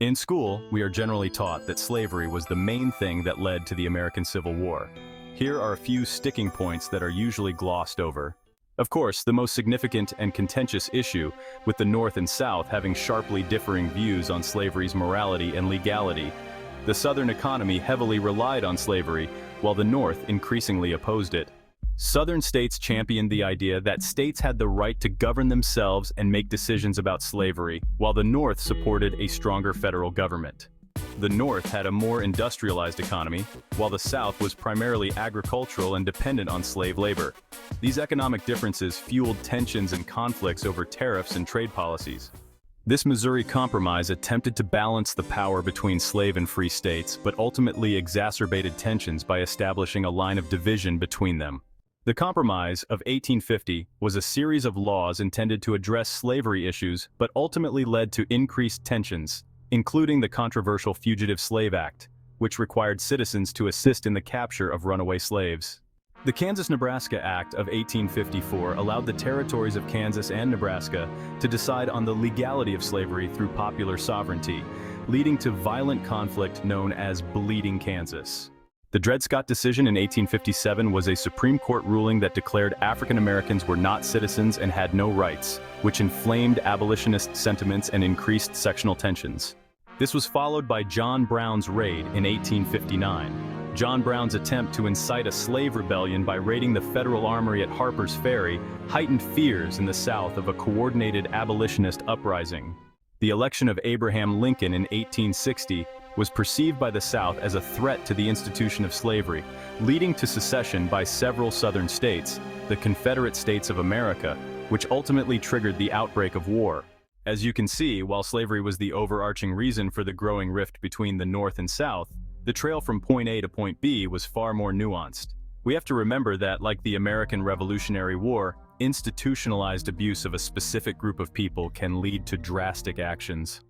In school, we are generally taught that slavery was the main thing that led to the American Civil War. Here are a few sticking points that are usually glossed over. Of course, the most significant and contentious issue, with the North and South having sharply differing views on slavery's morality and legality. The Southern economy heavily relied on slavery, while the North increasingly opposed it. Southern states championed the idea that states had the right to govern themselves and make decisions about slavery, while the North supported a stronger federal government. The North had a more industrialized economy, while the South was primarily agricultural and dependent on slave labor. These economic differences fueled tensions and conflicts over tariffs and trade policies. This Missouri Compromise attempted to balance the power between slave and free states, but ultimately exacerbated tensions by establishing a line of division between them. The Compromise of 1850 was a series of laws intended to address slavery issues, but ultimately led to increased tensions, including the controversial Fugitive Slave Act, which required citizens to assist in the capture of runaway slaves. The Kansas-Nebraska Act of 1854 allowed the territories of Kansas and Nebraska to decide on the legality of slavery through popular sovereignty, leading to violent conflict known as Bleeding Kansas. The Dred Scott decision in 1857 was a Supreme Court ruling that declared African Americans were not citizens and had no rights, which inflamed abolitionist sentiments and increased sectional tensions. This was followed by John Brown's raid in 1859. John Brown's attempt to incite a slave rebellion by raiding the federal armory at Harper's Ferry heightened fears in the South of a coordinated abolitionist uprising. The election of Abraham Lincoln in 1860 was perceived by the South as a threat to the institution of slavery, leading to secession by several Southern states, the Confederate States of America, which ultimately triggered the outbreak of war. As you can see, while slavery was the overarching reason for the growing rift between the North and South, the trail from point A to point B was far more nuanced. We have to remember that, like the American Revolutionary War, institutionalized abuse of a specific group of people can lead to drastic actions.